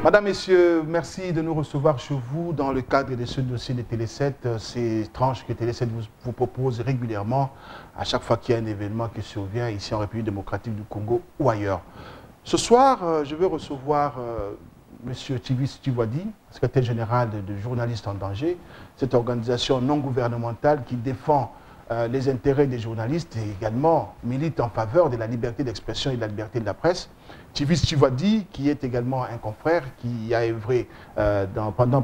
Madame, Messieurs, merci de nous recevoir chez vous dans le cadre de ce dossier de Télé 7, ces tranches que Télé 7 vous propose régulièrement à chaque fois qu'il y a un événement qui survient ici en République démocratique du Congo ou ailleurs. Ce soir, je vais recevoir Monsieur Tivis Tivwadi, secrétaire général de Journalistes en danger, cette organisation non gouvernementale qui défend les intérêts des journalistes et également milite en faveur de la liberté d'expression et de la liberté de la presse. Tivis Tivwadi, qui est également un confrère qui a œuvré pendant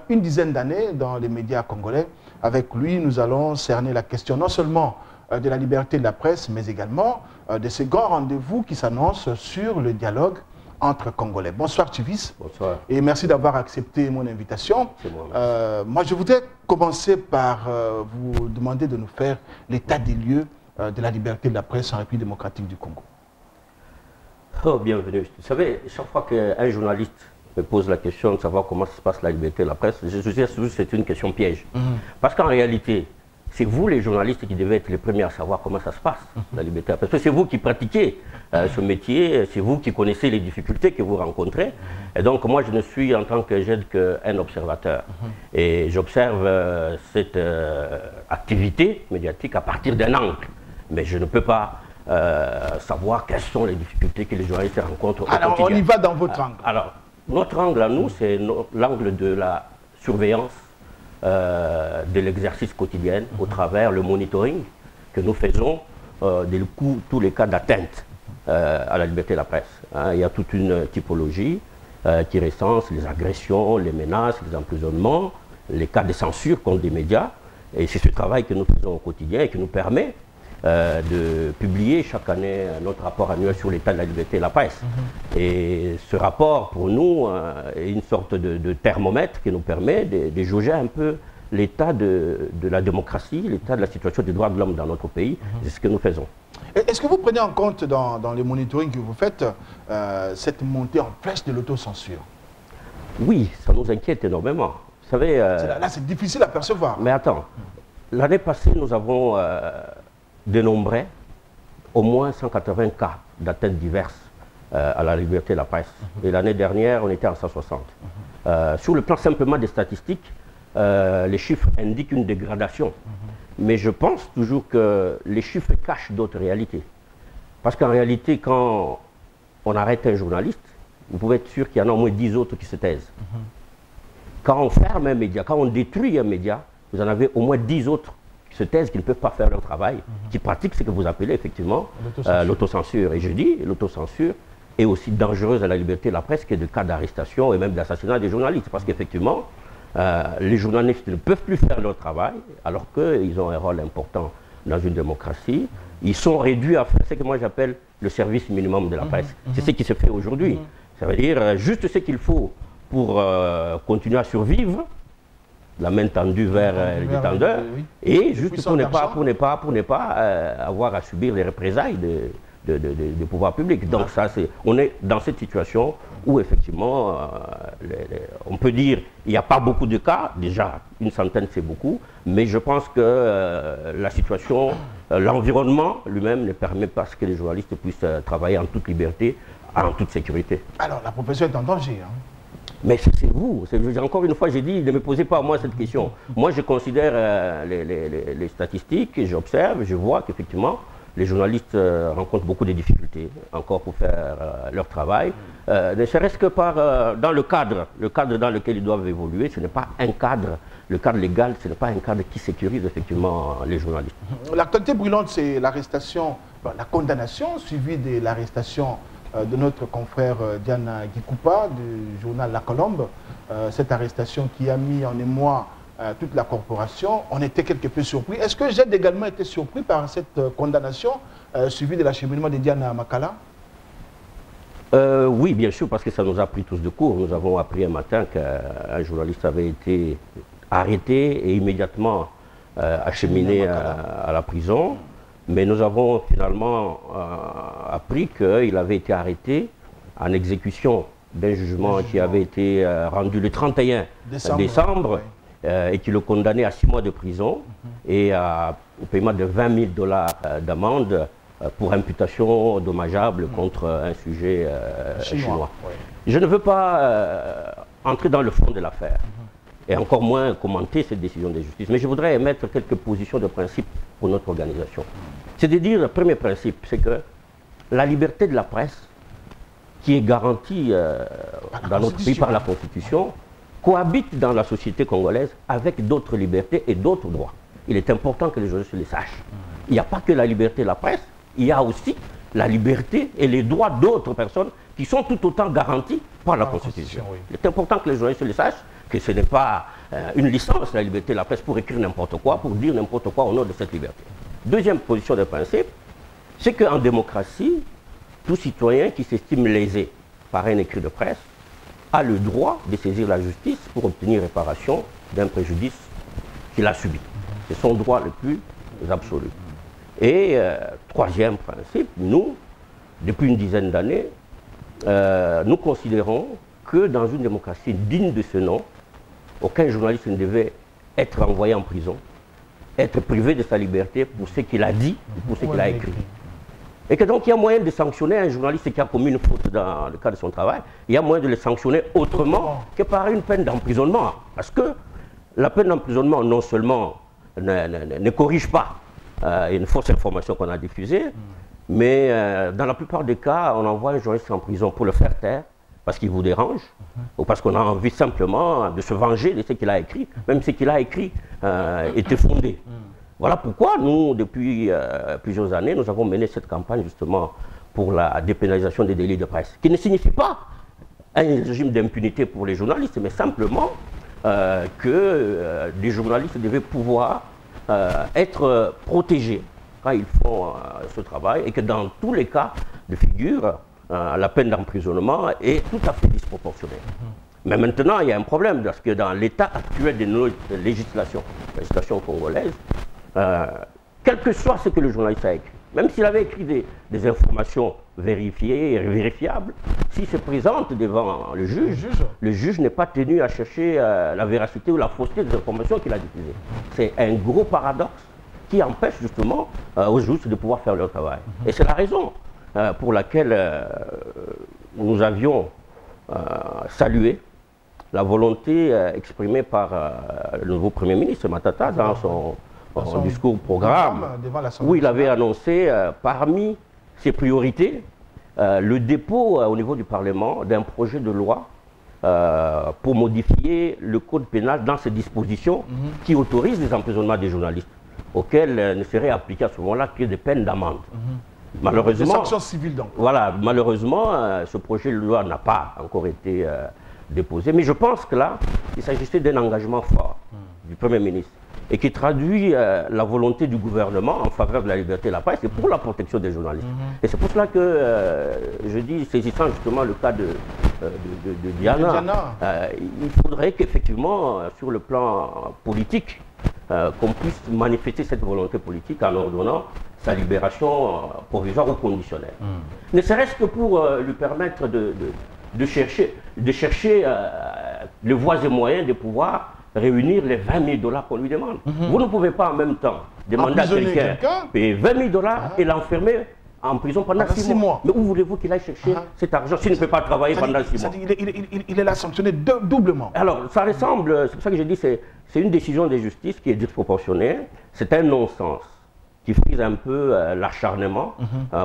une dizaine d'années dans les médias congolais. Avec lui, nous allons cerner la question non seulement de la liberté de la presse, mais également de ces grands rendez-vous qui s'annoncent sur le dialogue entre Congolais. Bonsoir Tivis. Bonsoir. Et merci d'avoir accepté mon invitation. C'est moi. Moi, je voudrais commencer par vous demander de nous faire l'état des lieux de la liberté de la presse en République démocratique du Congo. Oh, bienvenue. Vous savez, chaque fois qu'un journaliste me pose la question de savoir comment se passe la liberté de la presse, je dis que c'est une question piège. Parce qu'en réalité, c'est vous les journalistes qui devez être les premiers à savoir comment ça se passe, la liberté de la presse. Parce que c'est vous qui pratiquez ce métier, c'est vous qui connaissez les difficultés que vous rencontrez. Et donc moi je ne suis en tant que jeune qu'un observateur. Et j'observe cette activité médiatique à partir d'un angle. Mais je ne peux pas savoir quelles sont les difficultés que les journalistes rencontrent au quotidien. Alors on y va dans votre angle. Alors notre angle à nous, c'est l'angle de la surveillance de l'exercice quotidien au travers le monitoring que nous faisons de tous les cas d'atteinte à la liberté de la presse. Il y a toute une typologie qui recense les agressions, les menaces, les emprisonnements, les cas de censure contre des médias. Et c'est ce travail que nous faisons au quotidien et qui nous permet de publier chaque année notre rapport annuel sur l'état de la liberté de la presse. Et ce rapport, pour nous, est une sorte de thermomètre qui nous permet de jauger un peu l'état de la démocratie, l'état de la situation des droits de l'homme dans notre pays. C'est ce que nous faisons. Est-ce que vous prenez en compte dans le monitoring que vous faites cette montée en flèche de l'autocensure? Oui, ça nous inquiète énormément. Vous savez, là, c'est difficile à percevoir. Mais attends, l'année passée, nous avons dénombré au moins 180 cas d'atteintes diverses à la liberté de la presse. Et l'année dernière, on était en 160. Sur le plan simplement des statistiques, les chiffres indiquent une dégradation. Mais je pense toujours que les chiffres cachent d'autres réalités. Parce qu'en réalité, quand on arrête un journaliste, vous pouvez être sûr qu'il y en a au moins 10 autres qui se taisent. Quand on ferme un média, quand on détruit un média, vous en avez au moins 10 autres qui se taisent, qui ne peuvent pas faire leur travail, qui pratiquent ce que vous appelez effectivement l'autocensure. Et je dis, l'autocensure est aussi dangereuse à la liberté de la presse que de cas d'arrestation et même d'assassinat des journalistes. Parce qu'effectivement, les journalistes ne peuvent plus faire leur travail, alors qu'ils ont un rôle important dans une démocratie. Ils sont réduits à faire ce que moi j'appelle le service minimum de la presse. C'est ce qui se fait aujourd'hui. Ça veut dire juste ce qu'il faut pour continuer à survivre, la main tendue vers le détendeur, et juste pour ne pas avoir à subir les représailles du pouvoir public. Donc ça, on est dans cette situation où effectivement, on peut dire il n'y a pas beaucoup de cas, déjà une centaine c'est beaucoup, mais je pense que la situation, l'environnement lui-même ne permet pas que les journalistes puissent travailler en toute liberté, en toute sécurité. Alors la profession est en danger. Mais c'est vous. Encore une fois, j'ai dit, ne me posez pas à moi cette question. Moi, je considère les statistiques, j'observe, je vois qu'effectivement, les journalistes rencontrent beaucoup de difficultés encore pour faire leur travail. Ne serait-ce que dans le cadre dans lequel ils doivent évoluer, ce n'est pas un cadre, le cadre légal, ce n'est pas un cadre qui sécurise effectivement les journalistes. L'actualité brûlante, c'est l'arrestation, la condamnation suivie de l'arrestation de notre confrère Diana Gikupa du journal La Colombe. Cette arrestation qui a mis en émoi toute la corporation, on était quelque peu surpris. Est-ce que j'ai également été surpris par cette condamnation suivie de l'acheminement de Diana Makala? Oui, bien sûr, parce que ça nous a pris tous de court. Nous avons appris un matin qu'un journaliste avait été arrêté et immédiatement acheminé à la prison. Mais nous avons finalement appris qu'il avait été arrêté en exécution d'un jugement qui avait été rendu le 31 décembre et qui le condamnait à 6 mois de prison et au paiement de $20 000 d'amende pour imputation dommageable contre un sujet chinois. Oui. Je ne veux pas entrer dans le fond de l'affaire et encore moins commenter cette décision de justice, mais je voudrais émettre quelques positions de principe pour notre organisation. C'est de dire, le premier principe, c'est que la liberté de la presse, qui est garantie dans notre pays par la Constitution, cohabite dans la société congolaise avec d'autres libertés et d'autres droits. Il est important que les journalistes le sachent. Il n'y a pas que la liberté de la presse, il y a aussi la liberté et les droits d'autres personnes qui sont tout autant garantis par la Constitution. Oui. Il est important que les journalistes le sachent, que ce n'est pas une licence, la liberté de la presse, pour écrire n'importe quoi, pour dire n'importe quoi au nom de cette liberté. Deuxième position de principe, c'est qu'en démocratie, tout citoyen qui s'estime lésé par un écrit de presse a le droit de saisir la justice pour obtenir réparation d'un préjudice qu'il a subi. C'est son droit le plus absolu. Et troisième principe, nous, depuis une dizaine d'années, nous considérons que dans une démocratie digne de ce nom, aucun journaliste ne devait être envoyé en prison, être privé de sa liberté pour ce qu'il a dit, pour ce qu'il a écrit. Et que donc il y a moyen de sanctionner un journaliste qui a commis une faute dans le cadre de son travail, il y a moyen de le sanctionner autrement que par une peine d'emprisonnement. Parce que la peine d'emprisonnement non seulement ne corrige pas une fausse information qu'on a diffusée, mais dans la plupart des cas, on envoie un journaliste en prison pour le faire taire, parce qu'il vous dérange, ou parce qu'on a envie simplement de se venger de ce qu'il a écrit, même ce qu'il a écrit était fondé. Voilà pourquoi nous, depuis plusieurs années, nous avons mené cette campagne justement pour la dépénalisation des délits de presse, qui ne signifie pas un régime d'impunité pour les journalistes, mais simplement que les journalistes devaient pouvoir être protégés quand ils font ce travail, et que dans tous les cas de figure, la peine d'emprisonnement est tout à fait disproportionnée. Mais maintenant, il y a un problème, parce que dans l'état actuel de nos législations, la législation congolaise, quel que soit ce que le journaliste a écrit, même s'il avait écrit des informations vérifiées et vérifiables, s'il se présente devant le juge n'est pas tenu à chercher la véracité ou la fausseté des informations qu'il a diffusées. C'est un gros paradoxe qui empêche justement aux juges de pouvoir faire leur travail. Et c'est la raison pour laquelle nous avions salué la volonté exprimée par le nouveau Premier ministre Matata dans son discours programme, où il avait annoncé parmi ses priorités le dépôt au niveau du Parlement d'un projet de loi pour modifier le code pénal dans ses dispositions qui autorisent les emprisonnements des journalistes, auxquels ne seraient appliquées à ce moment-là que des peines d'amende. Malheureusement, des sanctions civiles donc. Voilà, malheureusement, ce projet de loi n'a pas encore été déposé, mais je pense que là, il s'agissait d'un engagement fort du Premier ministre, et qui traduit la volonté du gouvernement en faveur de la liberté de la presse et pour la protection des journalistes. Et c'est pour cela que je dis, saisissant justement le cas de Diana, il faudrait qu'effectivement, sur le plan politique, qu'on puisse manifester cette volonté politique en ordonnant sa libération provisoire ou conditionnelle. Ne serait-ce que pour lui permettre de chercher les voies et moyens de pouvoir réunir les 20 000 $ qu'on lui demande. Vous ne pouvez pas en même temps demander à quelqu'un payer 20 000 $ et l'enfermer en prison pendant 6 mois. Mais où voulez-vous qu'il aille chercher cet argent s'il ne peut pas travailler pendant 6 mois? Il est là sanctionné doublement. Alors, ça ressemble, c'est pour ça que je dis, c'est une décision de justice qui est disproportionnée, c'est un non-sens qui frise un peu l'acharnement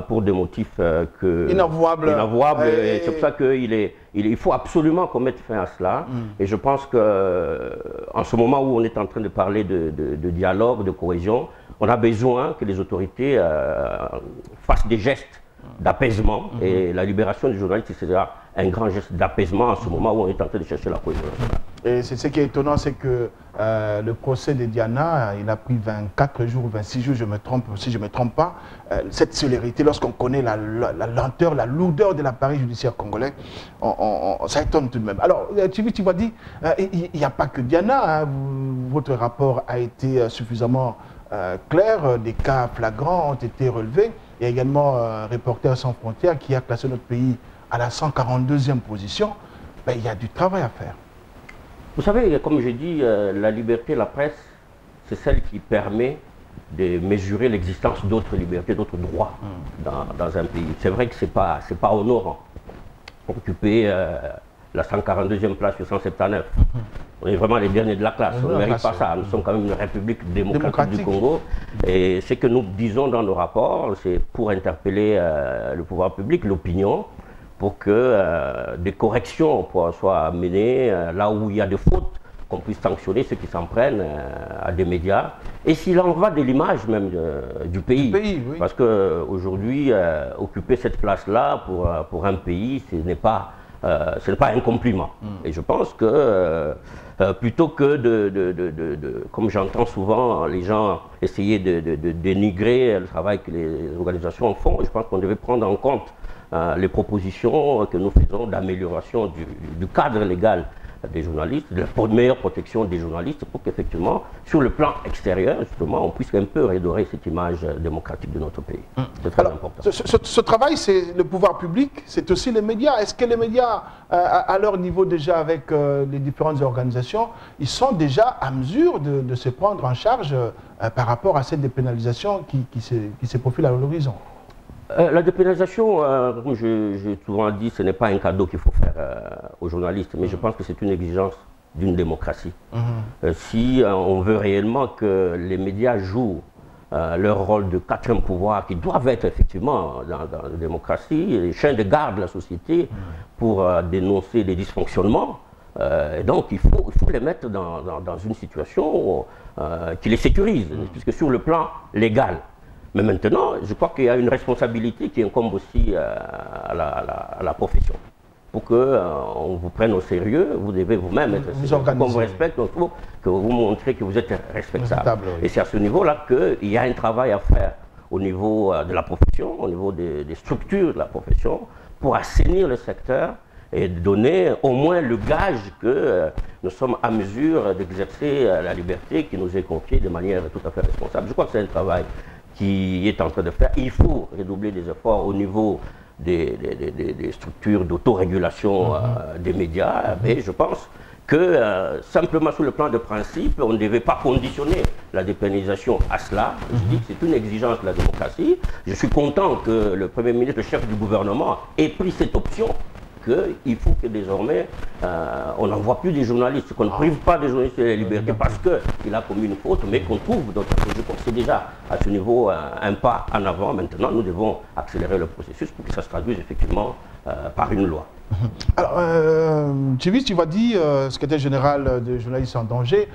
pour des motifs inavouables. Et c'est pour ça qu'il faut absolument qu'on mette fin à cela. Et je pense qu'en ce moment où on est en train de parler de dialogue, de cohésion, on a besoin que les autorités fassent des gestes d'apaisement. Et la libération du journaliste, c'est un grand geste d'apaisement en ce moment où on est en train de chercher la cohésion nationale. Et ce qui est étonnant, c'est que le procès de Diana, il a pris 24 jours, 26 jours, si je ne me trompe pas. Cette célérité, lorsqu'on connaît la lenteur, la lourdeur de l'appareil judiciaire congolais, ça étonne tout de même. Alors, tu vas dire, il n'y a pas que Diana, hein, votre rapport a été suffisamment clair, des cas flagrants ont été relevés. Il y a également Reporters sans frontières qui a classé notre pays à la 142e position. Ben, il y a du travail à faire. Vous savez, comme j'ai dit, la liberté de la presse, c'est celle qui permet de mesurer l'existence d'autres libertés, d'autres droits dans un pays. C'est vrai que c'est pas honorant. Occuper la 142e place sur 179. On est vraiment les derniers de la classe. On ne mérite pas ça. Nous sommes quand même une république démocratique du Congo. Et ce que nous disons dans nos rapports, c'est pour interpeller le pouvoir public, l'opinion, pour que des corrections soient menées là où il y a des fautes, qu'on puisse sanctionner ceux qui s'en prennent à des médias. Et s'il en va de l'image même du pays. Oui. Parce qu'aujourd'hui, occuper cette place-là pour un pays, ce n'est pas un compliment. Et je pense que plutôt que comme j'entends souvent les gens essayer de dénigrer le travail que les organisations font, je pense qu'on devait prendre en compte les propositions que nous faisons d'amélioration du cadre légal des journalistes, de la meilleure protection des journalistes pour qu'effectivement, sur le plan extérieur, justement, on puisse un peu redorer cette image démocratique de notre pays. C'est très important. Ce travail, c'est le pouvoir public, c'est aussi les médias. Est-ce que les médias, à leur niveau déjà avec les différentes organisations, ils sont déjà à mesure de se prendre en charge par rapport à cette dépénalisation qui se profile à l'horizon? La dépénalisation, comme j'ai souvent dit, ce n'est pas un cadeau qu'il faut faire aux journalistes, mais je pense que c'est une exigence d'une démocratie. Si on veut réellement que les médias jouent leur rôle de quatrième pouvoir, qui doivent être effectivement dans la démocratie, les chiens de garde de la société pour dénoncer les dysfonctionnements, et donc il faut les mettre dans une situation qui les sécurise, puisque sur le plan légal. Mais maintenant, je crois qu'il y a une responsabilité qui incombe aussi à la profession. Pour qu'on vous prenne au sérieux, vous devez vous-même être sérieux. Qu'on vous respecte, il faut que vous montrez que vous êtes respectable. Et c'est à ce niveau-là qu'il y a un travail à faire au niveau de la profession, au niveau des structures de la profession, pour assainir le secteur et donner au moins le gage que nous sommes à mesure d'exercer la liberté qui nous est confiée de manière tout à fait responsable. Je crois que c'est un travail qui est en train de faire. Il faut redoubler des efforts au niveau des structures d'autorégulation des médias, mais je pense que simplement sur le plan de principe, on ne devait pas conditionner la dépénalisation à cela. Je dis que c'est une exigence de la démocratie. Je suis content que le Premier ministre, le chef du gouvernement, ait pris cette option, qu'il faut que désormais on n'envoie plus des journalistes, qu'on ne prive pas des journalistes de la liberté parce qu'il a commis une faute, mais qu'on trouve d'autres choses. Je crois que c'est déjà à ce niveau un pas en avant. Maintenant, nous devons accélérer le processus pour que ça se traduise effectivement par une loi. Alors, Djivis, tu vas dire, secrétaire général de Journalistes en danger,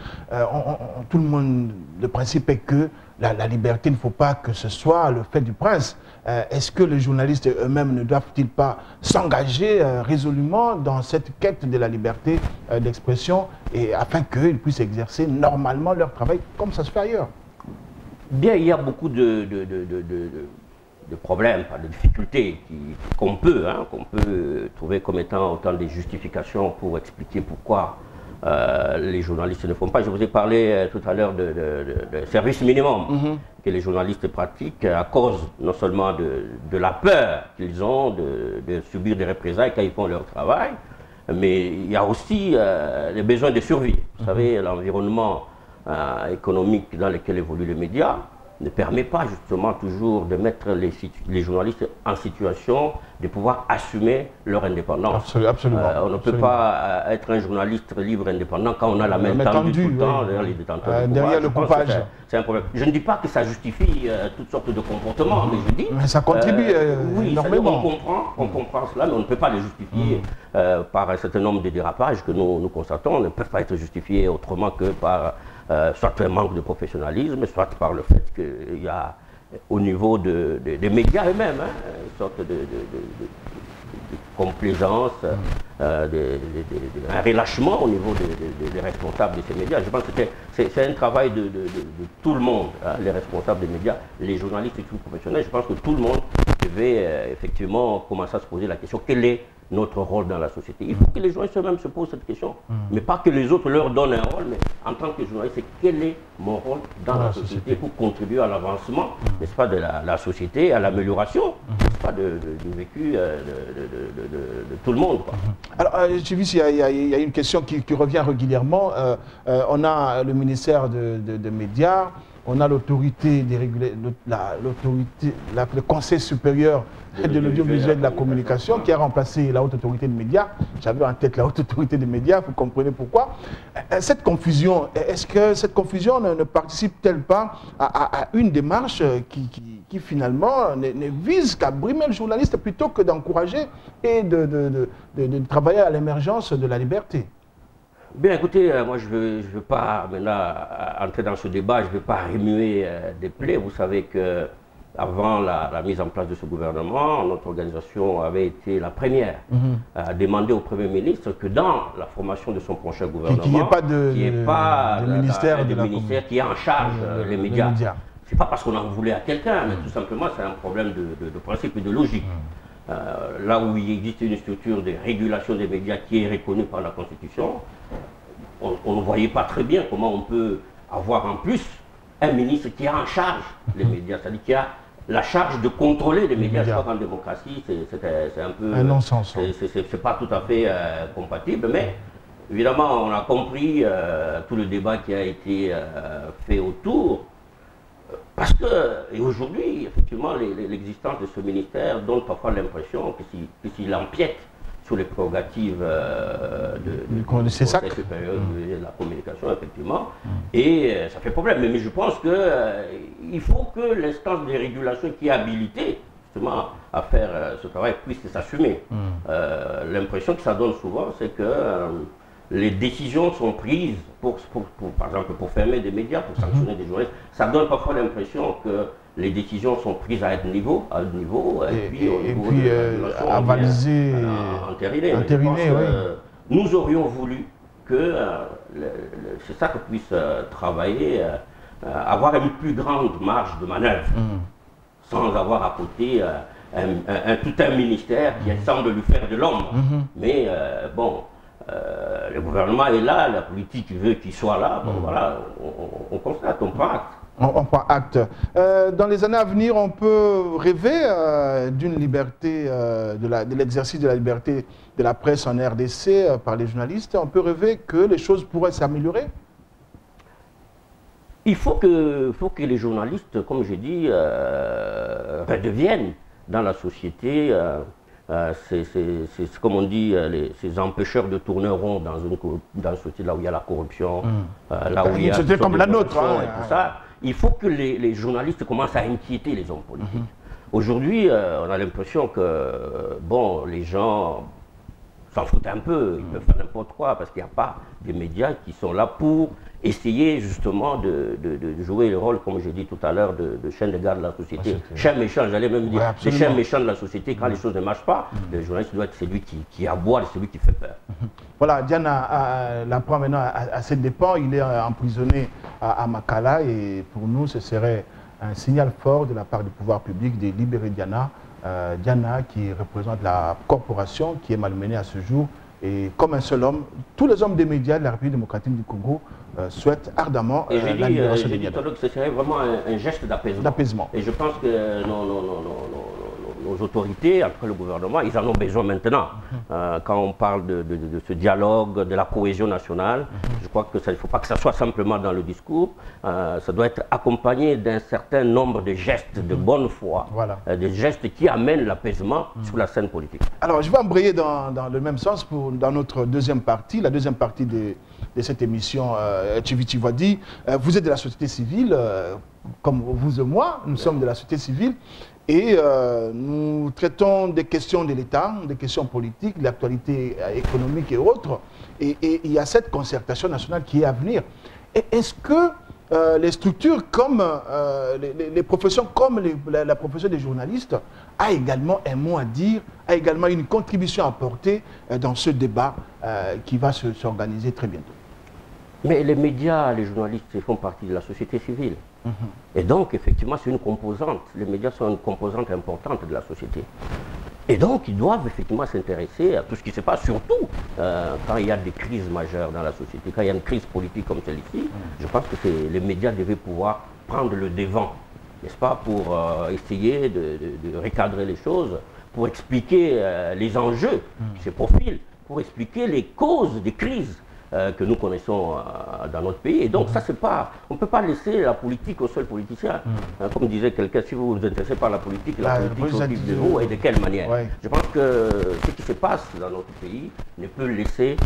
tout le monde, le principe est que la liberté, il ne faut pas que ce soit le fait du prince. Est-ce que les journalistes eux-mêmes ne doivent-ils pas s'engager résolument dans cette quête de la liberté d'expression afin qu'ils puissent exercer normalement leur travail comme ça se fait ailleurs? Bien, il y a beaucoup de problèmes, de difficultés qu'on peut trouver comme étant autant des justifications pour expliquer pourquoi les journalistes ne font pas. Je vous ai parlé tout à l'heure de service minimum que les journalistes pratiquent à cause non seulement de la peur qu'ils ont de subir des représailles quand ils font leur travail, mais il y a aussi les besoins de survie. Vous savez, l'environnement économique dans lequel évoluent les médias ne permet pas justement toujours de mettre les journalistes en situation de pouvoir assumer leur indépendance. Absolument. On ne peut pas être un journaliste libre et indépendant quand on a la main tendue tout le temps derrière les détenteurs de pouvoir. Derrière le coupage. C'est un problème. Je ne dis pas que ça justifie toutes sortes de comportements, mais je dis... Mais ça contribue énormément. On comprend cela, mais on ne peut pas les justifier par un certain nombre de dérapages que nous constatons. On ne peut pas être justifiés autrement que par soit un manque de professionnalisme, soit par le fait qu'il y a au niveau des médias eux-mêmes une sorte de complaisance, un relâchement au niveau des responsables de ces médias. Je pense que c'est un travail de tout le monde, les responsables des médias, les journalistes et tout professionnels. Je pense que tout le monde devait effectivement commencer à se poser la question, quel est notre rôle dans la société? Il faut que les journalistes eux-mêmes se posent cette question, mais pas que les autres leur donnent un rôle, mais en tant que journaliste, quel est mon rôle dans la société pour contribuer à l'avancement, n'est-ce pas, de la société, à l'amélioration, n'est-ce pas, du vécu de tout le monde, quoi. Alors, j'ai vu il y a une question qui revient régulièrement. On a le ministère des médias on a l'autorité le Conseil supérieur de l'audiovisuel et de la communication qui a remplacé la haute autorité des médias. J'avais en tête la haute autorité des médias, vous comprenez pourquoi. Cette confusion, est-ce que cette confusion ne participe-t-elle pas à une démarche qui finalement ne vise qu'à brimer le journaliste plutôt que d'encourager et de travailler à l'émergence de la liberté? Bien, écoutez, moi je ne veux pas maintenant entrer dans ce débat, je ne veux pas remuer des plaies. Vous savez qu'avant la mise en place de ce gouvernement, notre organisation avait été la première à demander au Premier ministre que dans la formation de son prochain gouvernement, qu'il n'y ait pas de ministère qui est en charge les médias. Ce n'est pas parce qu'on en voulait à quelqu'un, mais tout simplement c'est un problème de principe et de logique. Là où il existe une structure de régulation des médias qui est reconnue par la Constitution, on ne voyait pas très bien comment on peut avoir en plus un ministre qui a en charge les médias, c'est-à-dire qui a la charge de contrôler les médias. Je crois qu'en démocratie, c'est un peu... un non-sens. C'est pas tout à fait compatible, mais évidemment, on a compris tout le débat qui a été fait autour. Parce que, et aujourd'hui, effectivement, l'existence de ce ministère donne parfois l'impression que s'il empiète sur les prérogatives du Conseil supérieur de la communication, effectivement, et ça fait problème. Mais je pense qu'il faut que l'instance de régulation qui est habilitée, justement, à faire ce travail puisse s'assumer. L'impression que ça donne souvent, c'est que les décisions sont prises, par exemple, pour fermer des médias, pour sanctionner des journalistes. Ça donne parfois l'impression que les décisions sont prises à un niveau, et puis avalisées, entérinées. Nous aurions voulu que, c'est ça que puisse travailler, avoir une plus grande marge de manœuvre, sans avoir à côté tout un ministère qui semble lui faire de l'ombre. Mais bon, le gouvernement est là, la politique veut qu'il soit là, bon, voilà, on constate, on prend acte. On prend acte. Dans les années à venir, on peut rêver d'une liberté, de l'exercice de la liberté de la presse en RDC par les journalistes. On peut rêver que les choses pourraient s'améliorer. Il faut que les journalistes, comme j'ai dit, redeviennent dans la société. C'est comme on dit, ces empêcheurs de tourner rond dans une société là où il y a la corruption, là où il y a c'était comme la nôtre, et tout ça. Il faut que les journalistes commencent à inquiéter les hommes politiques. Aujourd'hui, on a l'impression que bon, les gens s'en foutent un peu, ils peuvent faire n'importe quoi parce qu'il n'y a pas de médias qui sont là pour essayer justement de jouer le rôle, comme j'ai dit tout à l'heure, de chien de garde de la société. Chien méchant, j'allais même dire, c'est chien méchant de la société. Quand les choses ne marchent pas, le journaliste doit être celui qui aboie, celui qui fait peur. Voilà, Diana l'apprend maintenant à ses dépens. Il est emprisonné à Makala et pour nous, ce serait un signal fort de la part du pouvoir public de libérer Diana. Diana qui représente la corporation qui est malmenée à ce jour. Et comme un seul homme, tous les hommes des médias de la République démocratique du Congo souhaitent ardemment la libération de Diana. Que ce serait vraiment un geste d'apaisement. Et je pense que nos autorités, en tout cas le gouvernement, ils en ont besoin maintenant. Quand on parle de ce dialogue, de la cohésion nationale, je crois que ça, il ne faut pas que ça soit simplement dans le discours, ça doit être accompagné d'un certain nombre de gestes de bonne foi, des gestes qui amènent l'apaisement sur la scène politique. Alors je vais embrayer dans le même sens dans notre deuxième partie, la deuxième partie de cette émission Tivadi. Vous êtes de la société civile, comme vous et moi, nous sommes de la société civile. Et nous traitons des questions de l'État, des questions politiques, de l'actualité économique et autres. Et il y a cette concertation nationale qui est à venir. Est-ce que les structures comme les professions comme la profession des journalistes a également un mot à dire, a également une contribution à apporter dans ce débat qui va s'organiser très bientôt? Mais les médias, les journalistes font partie de la société civile. Et donc, effectivement, c'est une composante. Les médias sont une composante importante de la société. Et donc, ils doivent effectivement s'intéresser à tout ce qui se passe, surtout quand il y a des crises majeures dans la société, quand il y a une crise politique comme celle-ci. Je pense que les médias devaient pouvoir prendre le devant, n'est-ce pas, pour essayer de recadrer les choses, pour expliquer les enjeux qui se profilent, pour expliquer les causes des crises. que nous connaissons dans notre pays. Et donc ça, c'est pas, on ne peut pas laisser la politique aux seuls politiciens. Comme disait quelqu'un, si vous vous intéressez par la politique s'occupe de vous et de quelle manière. Je pense que ce qui se passe dans notre pays ne peut laisser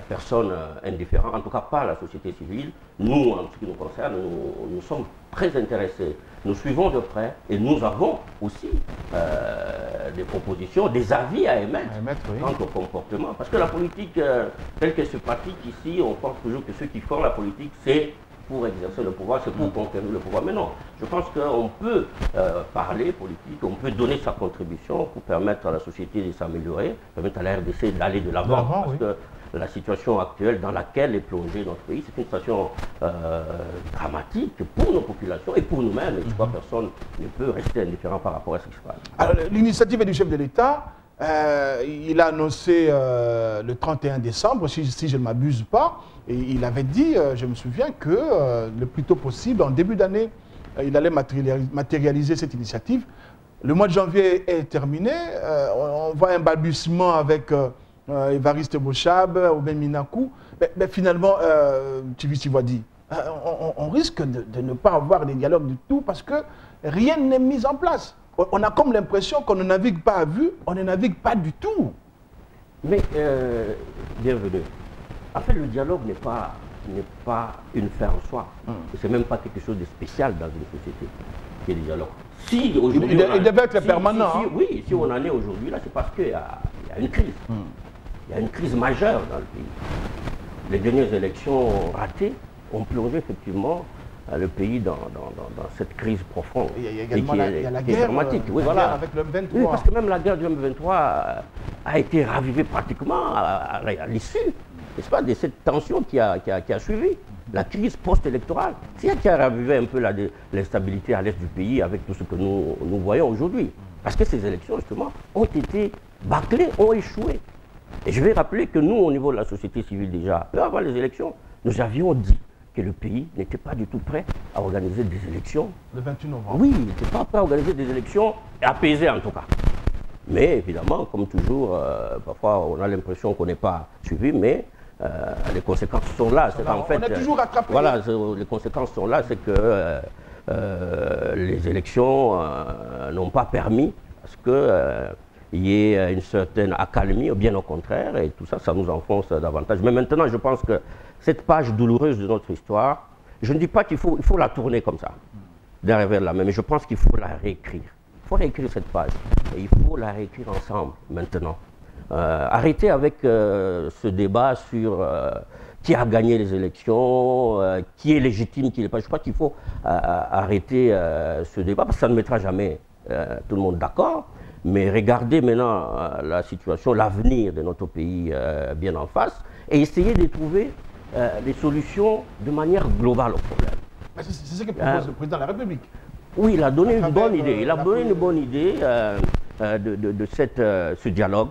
personne indifférent, en tout cas pas la société civile. Nous, en ce qui nous concerne, nous sommes très intéressés. Nous suivons de près et nous avons aussi des propositions, des avis à émettre quant au comportement. Parce que la politique, telle qu'elle se pratique ici, on pense toujours que ceux qui font la politique, c'est pour exercer le pouvoir, c'est pour conquérir le pouvoir. Mais non, je pense qu'on peut parler politique, on peut donner sa contribution pour permettre à la société de s'améliorer, permettre à la RDC d'aller de l'avant. Parce que la situation actuelle dans laquelle est plongé notre pays, c'est une situation dramatique pour nos populations et pour nous-mêmes. Et je crois que personne ne peut rester indifférent par rapport à ce qui se passe. Alors, l'initiative est du chef de l'État. Il a annoncé le 31 décembre, si je ne m'abuse pas, et il avait dit, je me souviens, que le plus tôt possible, en début d'année, il allait matérialiser cette initiative. Le mois de janvier est terminé, on voit un balbutiement avec Évariste Bochab, Oben Minakou, mais finalement, Tivisi Wadi, on risque de ne pas avoir des dialogues du tout parce que rien n'est mis en place. On a comme l'impression qu'on ne navigue pas à vue, on ne navigue pas du tout. Mais, bienvenue. En fait, le dialogue n'est pas une fin en soi. Ce n'est même pas quelque chose de spécial dans une société, qui est le dialogue. Si il devait être permanent. Oui, si on en est aujourd'hui, là, c'est parce qu'il y a une crise. Il y a une crise majeure dans le pays. Les dernières élections ratées ont plongé effectivement le pays dans cette crise profonde. Il y a également la guerre, dramatique. Oui, voilà. Avec le M23. Oui, parce que même la guerre du M23 a été ravivée pratiquement à l'issue, n'est-ce pas, de cette tension qui a suivi la crise post-électorale. C'est ça qui a ravivé un peu l'instabilité à l'est du pays avec tout ce que nous voyons aujourd'hui. Parce que ces élections, justement, ont été bâclées, ont échoué. Et je vais rappeler que nous, au niveau de la société civile déjà, peu avant les élections, nous avions dit que le pays n'était pas du tout prêt à organiser des élections. Le 28 novembre. Oui, il n'était pas prêt à organiser des élections apaisées en tout cas. Mais évidemment, comme toujours, parfois on a l'impression qu'on n'est pas suivi, mais les conséquences sont là. En fait, on est toujours rattrapé. Voilà, les conséquences sont là, c'est que les élections n'ont pas permis parce que il y ait une certaine accalmie, ou bien au contraire, et tout ça, ça nous enfonce davantage. Mais maintenant, je pense que cette page douloureuse de notre histoire, je ne dis pas qu'il faut la tourner comme ça, d'un revers de la main, mais je pense qu'il faut la réécrire. Il faut réécrire cette page, et il faut la réécrire ensemble, maintenant. Arrêter avec ce débat sur qui a gagné les élections, qui est légitime, qui n'est pas. Je crois qu'il faut arrêter ce débat, parce que ça ne mettra jamais tout le monde d'accord. Mais regardez maintenant la situation, l'avenir de notre pays bien en face et essayer de trouver des solutions de manière globale au problème. C'est ce que propose le président de la République. Oui, il a donné une bonne idée. Il a donné une bonne idée de ce dialogue.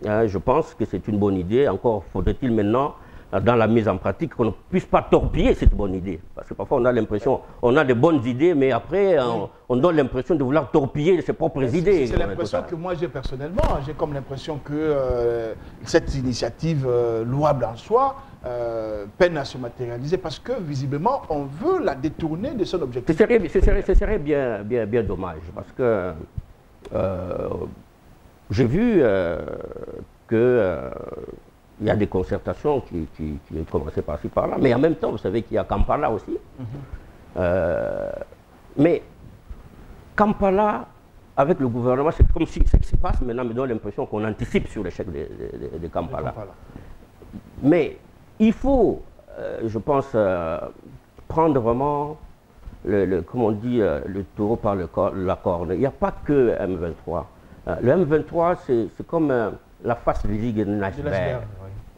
Je pense que c'est une bonne idée. Encore faudrait-il maintenant, dans la mise en pratique, qu'on ne puisse pas torpiller cette bonne idée. Parce que parfois on a l'impression, on a de bonnes idées, mais après on donne l'impression de vouloir torpiller ses propres idées. C'est l'impression que moi j'ai personnellement. J'ai comme l'impression que cette initiative louable en soi peine à se matérialiser parce que visiblement on veut la détourner de son objectif. Ce serait bien dommage parce que j'ai vu que il y a des concertations qui ont commencé par-ci, par-là, mais en même temps, vous savez qu'il y a Kampala aussi. Mais Kampala, avec le gouvernement, c'est comme si ce qui se passe maintenant me donne l'impression qu'on anticipe sur l'échec de Kampala. Mais il faut, je pense, prendre vraiment, comme on dit, le taureau par la corne. Il n'y a pas que M23. Le M23, c'est comme la face visible d'un iceberg.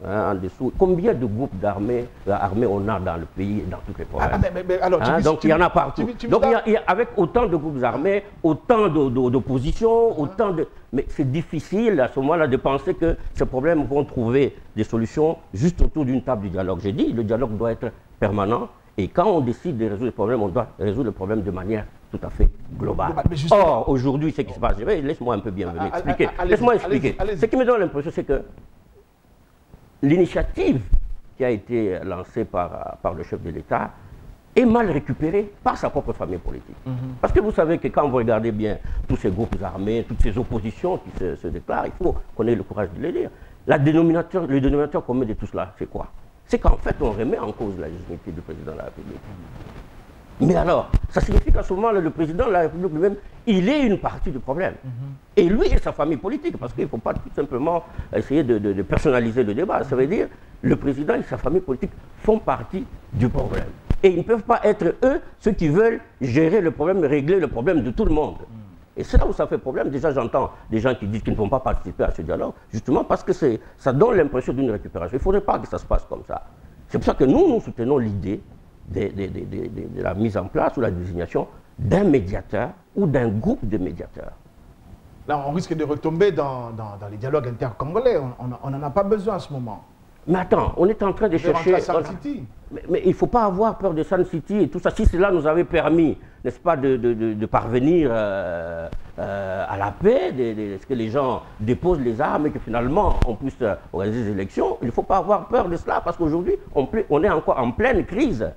En dessous. Combien de groupes armés on a dans le pays, dans toutes les provinces? Donc il y en a partout. Donc avec autant de groupes armés, autant d'opposition, autant de... Mais c'est difficile à ce moment-là de penser que ces problèmes vont trouver des solutions juste autour d'une table du dialogue. J'ai dit, le dialogue doit être permanent et quand on décide de résoudre les problèmes, on doit résoudre les problèmes de manière tout à fait globale. Or, aujourd'hui, ce qui se passe, laisse-moi un peu bienvenue expliquer. Laisse-moi expliquer. Ce qui me donne l'impression, c'est que l'initiative qui a été lancé par le chef de l'État est mal récupéré par sa propre famille politique. Parce que vous savez que quand vous regardez bien tous ces groupes armés, toutes ces oppositions qui se déclarent, il faut qu'on ait le courage de les dire. Le dénominateur commun de tout cela, c'est quoi? C'est qu'en fait, on remet en cause la légitimité du président de la République. Mais alors, ça signifie qu'à ce moment-là, le président de la République lui-même, il est une partie du problème. Et lui et sa famille politique, parce qu'il ne faut pas tout simplement essayer de personnaliser le débat. Ça veut dire le président et sa famille politique font partie du problème. Et ils ne peuvent pas être eux ceux qui veulent gérer le problème, régler le problème de tout le monde. Et c'est là où ça fait problème. Déjà, j'entends des gens qui disent qu'ils ne vont pas participer à ce dialogue, justement parce que ça donne l'impression d'une récupération. Il ne faudrait pas que ça se passe comme ça. C'est pour ça que nous soutenons l'idée de la mise en place ou la désignation d'un médiateur ou d'un groupe de médiateurs. Là, on risque de retomber dans les dialogues intercongolais. On n'en a pas besoin en ce moment. Mais attends, on est en train de chercher... Mais il ne faut pas avoir peur de Sun City et tout ça. Si cela nous avait permis, n'est-ce pas, de parvenir à la paix, que les gens déposent les armes et que finalement on puisse organiser des élections, il ne faut pas avoir peur de cela parce qu'aujourd'hui, on est encore en pleine crise.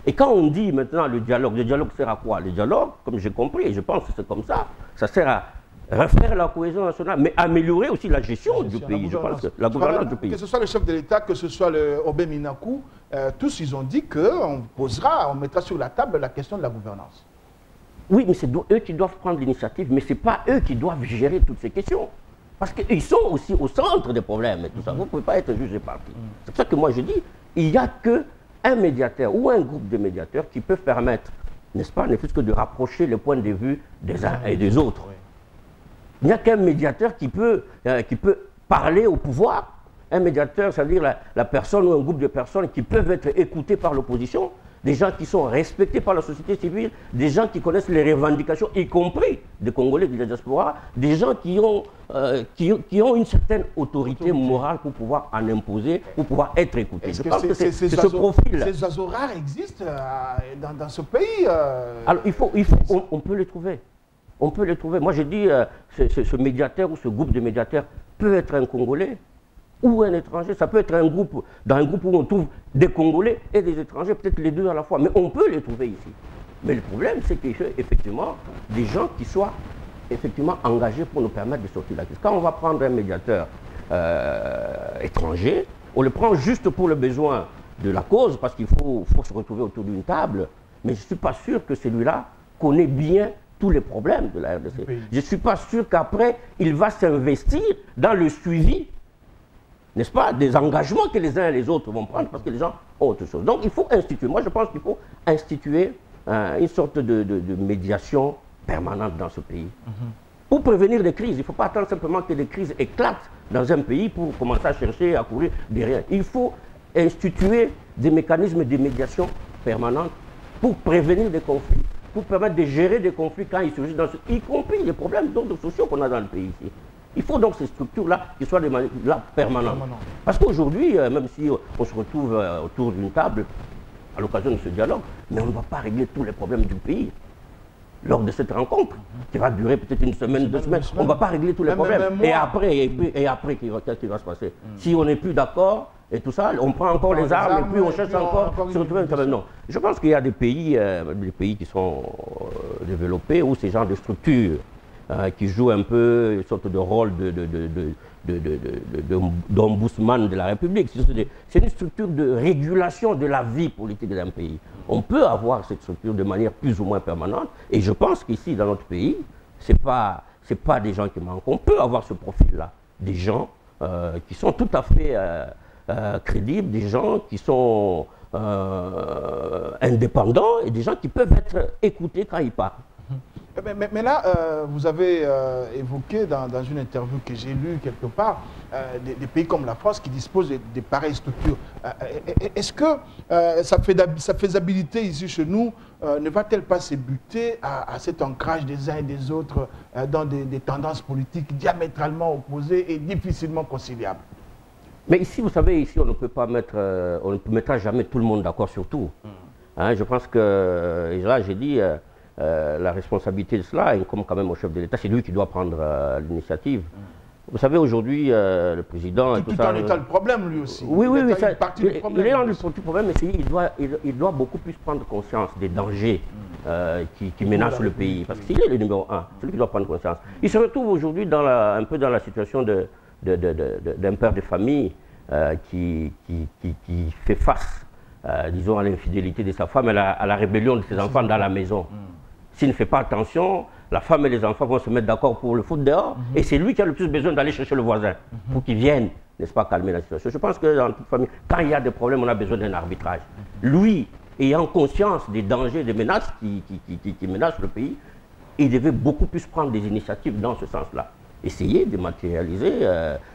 Et quand on dit maintenant le dialogue sert à quoi? Le dialogue, comme j'ai compris, et je pense que c'est comme ça sert à refaire la cohésion nationale, mais améliorer aussi la gestion du pays, je pense, la gouvernance du pays. Que ce soit le chef de l'État, que ce soit le Obé Minakou, tous ils ont dit qu'on mettra sur la table la question de la gouvernance. Oui, mais c'est eux qui doivent prendre l'initiative, mais ce n'est pas eux qui doivent gérer toutes ces questions. Parce qu'ils sont aussi au centre des problèmes et tout ça. Vous ne pouvez pas être jugé parti. C'est pour ça que moi je dis, il n'y a qu'un médiateur ou un groupe de médiateurs qui peuvent permettre, n'est-ce pas, ne fût-ce que de rapprocher les points de vue des uns et des autres. Il n'y a qu'un médiateur qui peut parler au pouvoir. Un médiateur, c'est-à-dire la personne ou un groupe de personnes qui peuvent être écoutées par l'opposition, des gens qui sont respectés par la société civile, des gens qui connaissent les revendications, y compris des Congolais de la diaspora, des gens qui ont une certaine autorité morale pour pouvoir en imposer, pour pouvoir être écoutés. Je pense que c'est ce profil. Ces oiseaux rares existent dans ce pays. Alors on peut les trouver. On peut les trouver. Moi, je dis, ce médiateur ou ce groupe de médiateurs peut être un Congolais ou un étranger. Ça peut être dans un groupe où on trouve des Congolais et des étrangers, peut-être les deux à la fois. Mais on peut les trouver ici. Mais le problème, c'est qu'il y a effectivement des gens qui soient effectivement engagés pour nous permettre de sortir de la crise. Quand on va prendre un médiateur étranger, on le prend juste pour le besoin de la cause, parce qu'il faut se retrouver autour d'une table. Mais je ne suis pas sûr que celui-là connaît bien tous les problèmes de la RDC. Je ne suis pas sûr qu'après, il va s'investir dans le suivi, n'est-ce pas, des engagements que les uns et les autres vont prendre, parce que les gens ont autre chose. Donc il faut instituer, moi je pense qu'il faut instituer une sorte de médiation permanente dans ce pays. Pour prévenir des crises, il ne faut pas attendre simplement que les crises éclatent dans un pays pour commencer à chercher à courir derrière. Il faut instituer des mécanismes de médiation permanente pour prévenir des conflits, pour permettre de gérer des conflits quand ils surgissent, y compris les problèmes d'ordre sociaux qu'on a dans le pays ici. Il faut donc ces structures-là qui soient permanentes. Parce qu'aujourd'hui, même si on se retrouve autour d'une table à l'occasion de ce dialogue, mais on ne va pas régler tous les problèmes du pays. Lors de cette rencontre, qui va durer peut-être une semaine, 2 semaines, on ne va pas régler tous les problèmes. Et après, qu'est-ce qui va se passer? Si on n'est plus d'accord, et tout ça, on prend encore les armes et puis on cherche encore se retrouver quand même. Non. Je pense qu'il y a des pays qui sont développés où ces genres de structures qui jouent un peu une sorte de rôle d'ombudsman de la République. C'est une structure de régulation de la vie politique d'un pays. On peut avoir cette structure de manière plus ou moins permanente et je pense qu'ici, dans notre pays, ce n'est pas des gens qui manquent. On peut avoir ce profil-là, des gens qui sont tout à fait crédibles, des gens qui sont indépendants et des gens qui peuvent être écoutés quand ils parlent. Mais là, vous avez évoqué dans une interview que j'ai lue quelque part, des pays comme la France qui disposent de pareilles structures. Est-ce que sa faisabilité ici chez nous ne va-t-elle pas se buter à cet ancrage des uns et des autres dans des tendances politiques diamétralement opposées et difficilement conciliables? Mais ici, vous savez, ici, on ne peut pas mettre, on ne mettra jamais tout le monde d'accord sur tout. Hein, je pense que, et là, j'ai dit, la responsabilité de cela incombe quand même au chef de l'État. C'est lui qui doit prendre l'initiative. Vous savez, aujourd'hui, le président... Tout en étant le problème, lui aussi. Oui, oui, oui. Il est dans le problème, mais il doit beaucoup plus prendre conscience des dangers qui menacent le pays. Parce qu'il est le numéro 1, celui qui doit prendre conscience. Il se retrouve aujourd'hui un peu dans la situation d'un père de famille qui fait face, disons, à l'infidélité de sa femme, à la rébellion de ses enfants dans la maison. S'il ne fait pas attention, la femme et les enfants vont se mettre d'accord pour le foot dehors, et c'est lui qui a le plus besoin d'aller chercher le voisin pour qu'il vienne, n'est-ce pas, calmer la situation. Je pense que dans toute famille, quand il y a des problèmes, on a besoin d'un arbitrage. Lui, ayant conscience des dangers, des menaces qui menacent le pays, il devait beaucoup plus prendre des initiatives dans ce sens-là. Essayer de matérialiser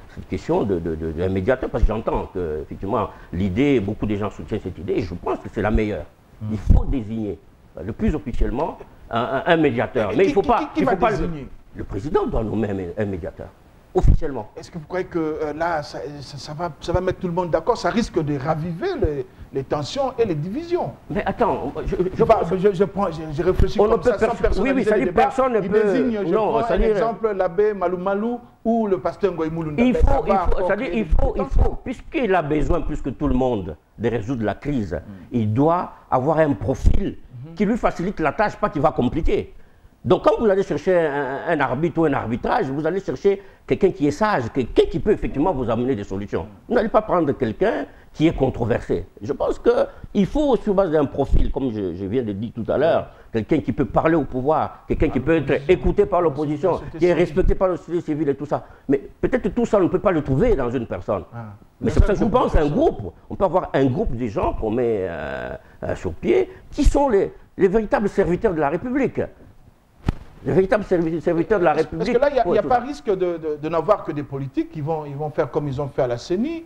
cette question d'un médiateur, parce que j'entends qu'effectivement, l'idée, beaucoup de gens soutiennent cette idée, et je pense que c'est la meilleure. Il faut désigner, le plus officiellement, un médiateur. Mais il ne faut pas... Qui va désigner? Le président doit nommer un médiateur, officiellement. Est-ce que vous croyez que là, ça va mettre tout le monde d'accord? Ça risque de raviver les tensions et les divisions. Mais attends, je réfléchis comme ça, sans personnaliser oui, ça dit personne ne peut... désigne, je prends un exemple, l'abbé Malou Malou ou le pasteur Ngoï Moulunda. Il faut, puisqu'il a besoin plus que tout le monde de résoudre la crise, il doit avoir un profil qui lui facilite la tâche, pas qui va compliquer. Donc quand vous allez chercher un arbitre ou un arbitrage, vous allez chercher quelqu'un qui est sage, quelqu'un qui peut effectivement vous amener des solutions. Vous n'allez pas prendre quelqu'un qui est controversé. Je pense qu'il faut, sur base d'un profil, comme je viens de dire tout à l'heure, quelqu'un qui peut parler au pouvoir, quelqu'un qui peut être écouté par l'opposition, qui est respecté par la société civile et tout ça. Mais peut-être tout ça, on ne peut pas le trouver dans une personne. Mais c'est pour ça que je pense un groupe. On peut avoir un groupe de gens qu'on met sur pied, qui sont les véritables serviteurs de la République. Les véritables serviteurs de la République. Parce que là, il n'y a pas risque de n'avoir que des politiques qui vont faire comme ils ont fait à la CENI.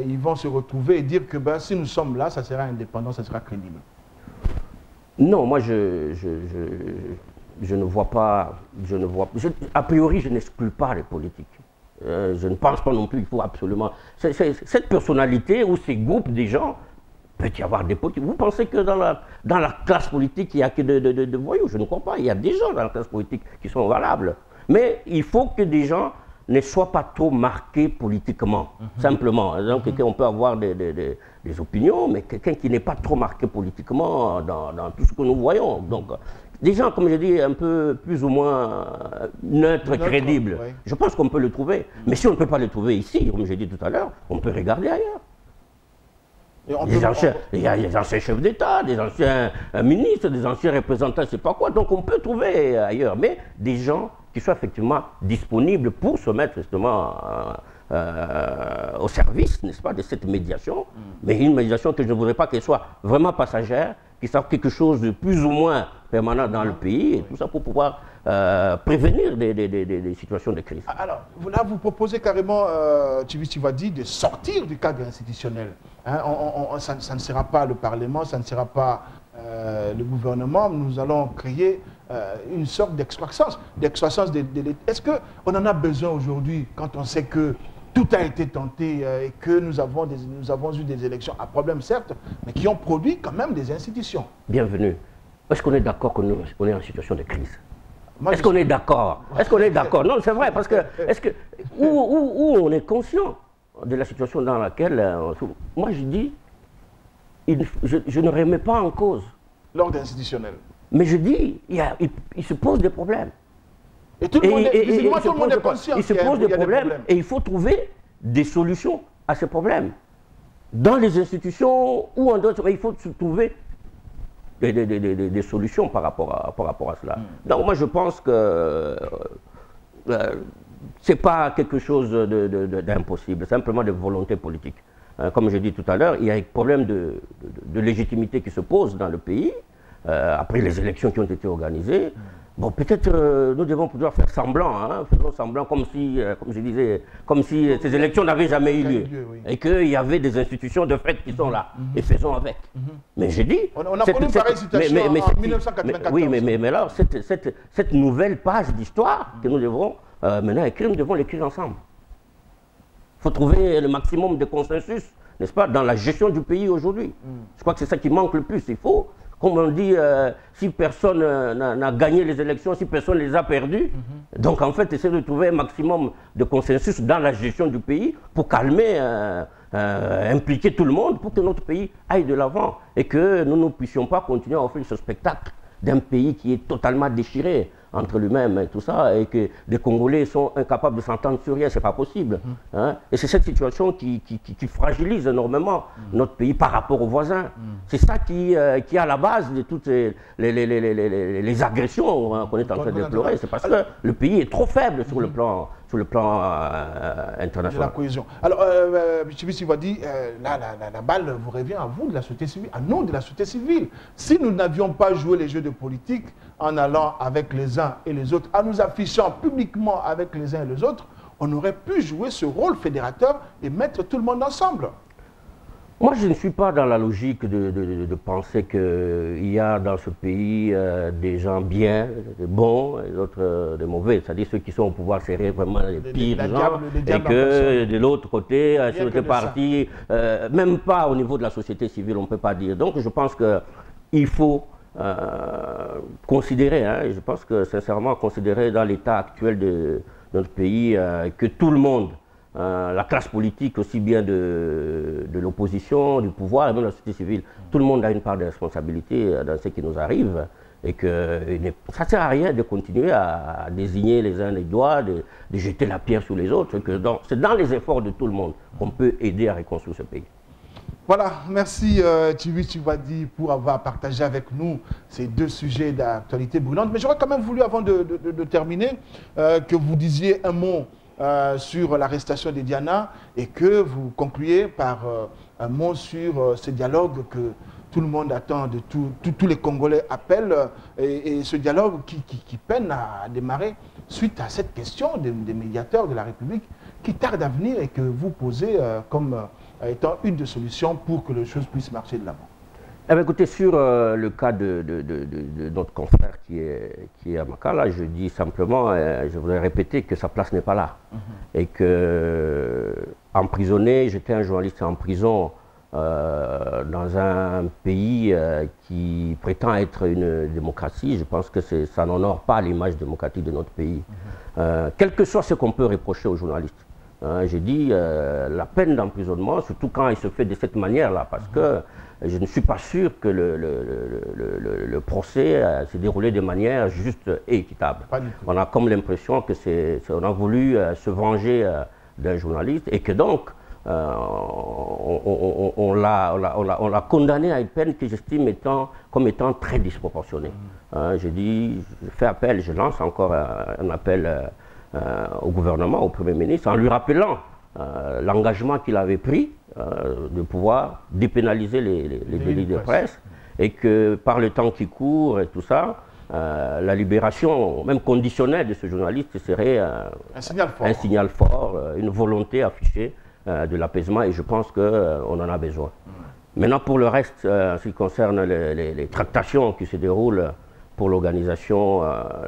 Ils vont se retrouver et dire que si nous sommes là, ça sera indépendant, ça sera crédible. Non, moi je ne vois pas, a priori je n'exclus pas les politiques. Je ne pense pas non plus qu'il faut absolument... Cette personnalité ou ces groupes de gens, peut y avoir des politiques. Vous pensez que dans la classe politique, il n'y a que de voyous? Je ne crois pas. Il y a des gens dans la classe politique qui sont valables. Mais il faut que des gens ne soient pas trop marqués politiquement, simplement. Donc, on peut avoir des opinions, mais quelqu'un qui n'est pas trop marqué politiquement dans tout ce que nous voyons. Donc, des gens, comme je dis, un peu plus ou moins neutres, crédibles. Oui. Je pense qu'on peut le trouver. Mais si on ne peut pas le trouver ici, comme j'ai dit tout à l'heure, on peut regarder ailleurs. Il y a des anciens chefs d'État, des anciens ministres, des anciens représentants, je ne sais pas quoi. Donc on peut trouver ailleurs, mais des gens qui soient effectivement disponibles pour se mettre justement au service, n'est-ce pas, de cette médiation. Mais une médiation que je ne voudrais pas qu'elle soit vraiment passagère, qui soit quelque chose de plus ou moins permanent dans le pays, et tout ça pour pouvoir prévenir des situations de crise. Alors, là, vous proposez carrément, Tchibi Tshisekedi, de sortir du cadre institutionnel. Hein, ça ne sera pas le Parlement, ça ne sera pas le gouvernement. Nous allons créer une sorte d'excroissance de l'État. Est-ce qu'on en a besoin aujourd'hui, quand on sait que tout a été tenté et que nous avons eu des élections à problème, certes, mais qui ont produit quand même des institutions? Bienvenue. Est-ce qu'on est d'accord qu'on est en situation de crise? Est-ce qu'on est d'accord? Est-ce qu'on est d'accord? Non, c'est vrai, parce que, où on est conscient de la situation dans laquelle... moi, je dis, je ne remets pas en cause l'ordre institutionnel. Mais je dis, il se pose des problèmes. Et tout le monde est conscient. Il se pose des problèmes et il faut trouver des solutions à ces problèmes. Dans les institutions ou en d'autres, il faut trouver des solutions par rapport à cela. Donc moi je pense que ce n'est pas quelque chose d'impossible, simplement de volonté politique. Comme je dis tout à l'heure, il y a un problème de légitimité qui se pose dans le pays, après les élections qui ont été organisées. Bon, peut-être nous devons pouvoir faire semblant, hein, faisons semblant comme si, comme je disais, comme si ces élections n'avaient jamais eu lieu, et qu'il y avait des institutions de fait qui sont là, et faisons avec. Mais j'ai dit... On a connu une pareille situation en 1994. Oui, mais alors, cette nouvelle page d'histoire que nous devons maintenant écrire, nous devons l'écrire ensemble. Il faut trouver le maximum de consensus, n'est-ce pas, dans la gestion du pays aujourd'hui. Je crois que c'est ça qui manque le plus. Il faut comme on dit, si personne n'a gagné les élections, si personne les a perdues. Donc en fait, essayer de trouver un maximum de consensus dans la gestion du pays pour calmer, impliquer tout le monde pour que notre pays aille de l'avant et que nous ne puissions pas continuer à offrir ce spectacle d'un pays qui est totalement déchiré entre lui-même et tout ça, et que les Congolais sont incapables de s'entendre sur rien, c'est pas possible. Hein? Et c'est cette situation qui fragilise énormément notre pays par rapport aux voisins. C'est ça qui est à la base de toutes les agressions qu'on est en train de déplorer. C'est parce que le pays est trop faible sur le plan international. De la cohésion. Alors, M. Wadi, la balle vous revient à vous de la société civile, à nous de la société civile. Si nous n'avions pas joué les jeux de politique en allant avec les uns et les autres, en nous affichant publiquement avec les uns et les autres, on aurait pu jouer ce rôle fédérateur et mettre tout le monde ensemble. Moi, je ne suis pas dans la logique de penser qu'il y a dans ce pays des gens bien, des bons, et d'autres des mauvais. C'est-à-dire ceux qui sont au pouvoir seraient vraiment les pires gens. Et que de l'autre côté, sur les partis, même pas au niveau de la société civile, on ne peut pas dire. Donc, je pense qu'il faut considérer, hein, je pense que sincèrement considérer dans l'état actuel de notre pays que tout le monde, la classe politique aussi bien de l'opposition, du pouvoir et même de la société civile, tout le monde a une part de responsabilité dans ce qui nous arrive et que ça ne sert à rien de continuer à désigner les uns les doigts, de jeter la pierre sur les autres, que c'est dans les efforts de tout le monde qu'on peut aider à reconstruire ce pays. Voilà, merci Djibril Wadi pour avoir partagé avec nous ces deux sujets d'actualité brûlante. Mais j'aurais quand même voulu, avant de terminer, que vous disiez un mot sur l'arrestation de Diana et que vous concluiez par un mot sur ce dialogue que tout le monde attend, tous les Congolais appellent, et ce dialogue qui peine à démarrer suite à cette question des médiateurs de la République qui tarde à venir et que vous posez comme étant une des solutions pour que les choses puissent marcher de l'avant. Eh bien, écoutez, sur le cas de notre confrère qui est à Makala, je dis simplement, je voudrais répéter que sa place n'est pas là. Et que emprisonné, j'étais un journaliste en prison dans un pays qui prétend être une démocratie. Je pense que ça n'honore pas l'image démocratique de notre pays. Quel que soit ce qu'on peut reprocher aux journalistes. J'ai dit la peine d'emprisonnement, surtout quand il se fait de cette manière-là, parce que je ne suis pas sûr que le procès s'est déroulé de manière juste et équitable. On a comme l'impression que on a voulu se venger d'un journaliste et que donc on l'a condamné à une peine que j'estime comme étant très disproportionnée. J'ai dit, je fais appel, je lance encore un appel au gouvernement, au Premier ministre, en lui rappelant l'engagement qu'il avait pris de pouvoir dépénaliser les délits de presse et que par le temps qui court et tout ça, la libération, même conditionnelle de ce journaliste serait un signal fort, une volonté affichée de l'apaisement et je pense qu'on en a besoin. Maintenant pour le reste, en ce qui concerne les tractations qui se déroulent pour l'organisation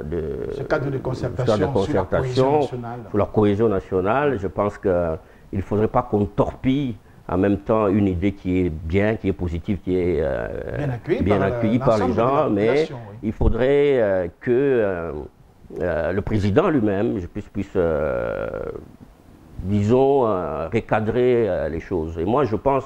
de ce cadre de concertation sur la cohésion nationale, je pense qu'il ne faudrait pas qu'on torpille en même temps une idée qui est bien, qui est positive, qui est bien accueillie par les gens, mais il faudrait que le président lui-même puisse disons, recadrer les choses. Et moi, je pense,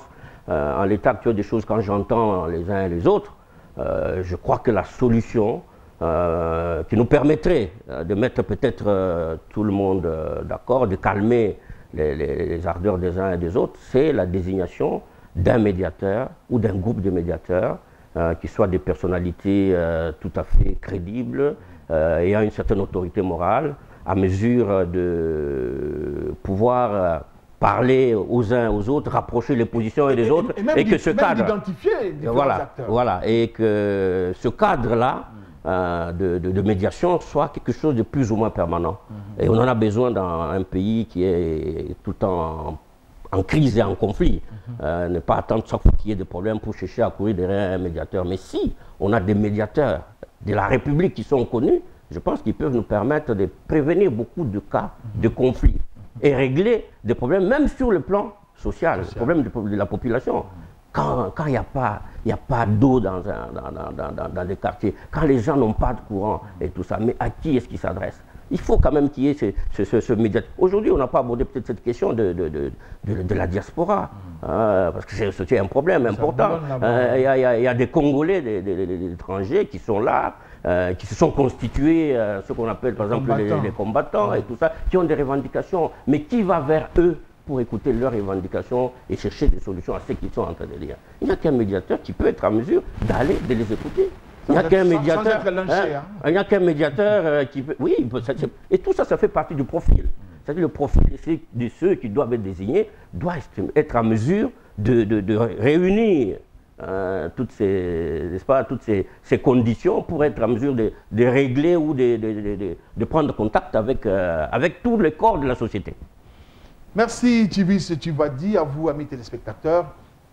en l'état actuel des choses, quand j'entends les uns et les autres, je crois que la solution qui nous permettrait de mettre peut-être tout le monde d'accord, de calmer les ardeurs des uns et des autres, c'est la désignation d'un médiateur ou d'un groupe de médiateurs qui soient des personnalités tout à fait crédibles, ayant une certaine autorité morale, à mesure de pouvoir parler aux uns aux autres, rapprocher les positions des autres, et que ce cadre, et que ce cadre-là de médiation soit quelque chose de plus ou moins permanent. Et on en a besoin dans un pays qui est tout le temps en crise et en conflit. Ne pas attendre chaque fois qu'il y ait des problèmes pour chercher à courir derrière un médiateur. Mais si on a des médiateurs de la République qui sont connus, je pense qu'ils peuvent nous permettre de prévenir beaucoup de cas de conflits et régler des problèmes, même sur le plan social, le problème de la population. quand il n'y a pas d'eau dans des quartiers, quand les gens n'ont pas de courant et tout ça, mais à qui est-ce qu'ils s'adressent? Il faut quand même qu'il y ait ce médiateur. Aujourd'hui, on n'a pas abordé peut-être cette question de la diaspora, parce que c'est un problème important. Il y a des Congolais, des étrangers qui sont là, qui se sont constitués, ce qu'on appelle par exemple les combattants et tout ça, qui ont des revendications. Mais qui va vers eux pour écouter leurs revendications et chercher des solutions à ce qu'ils sont en train de dire? Il n'y a qu'un médiateur qui peut être en mesure de les écouter. Il n'y a qu'un médiateur, il n'y a qu'un médiateur qui peut... Oui, et tout ça, ça fait partie du profil. C'est-à-dire le profil de ceux qui doivent être désignés doit être en mesure de réunir toutes ces conditions pour être en mesure de régler ou de prendre contact avec tous les corps de la société. Merci Djivis Tchivadi, à vous amis téléspectateurs.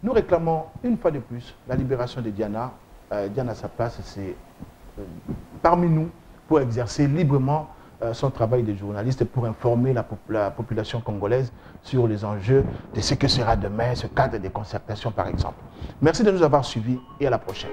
Nous réclamons une fois de plus la libération de Diana. Diana, à sa place, c'est parmi nous pour exercer librement son travail de journaliste, pour informer la population congolaise sur les enjeux de ce que sera demain, ce cadre de concertation par exemple. Merci de nous avoir suivis et à la prochaine.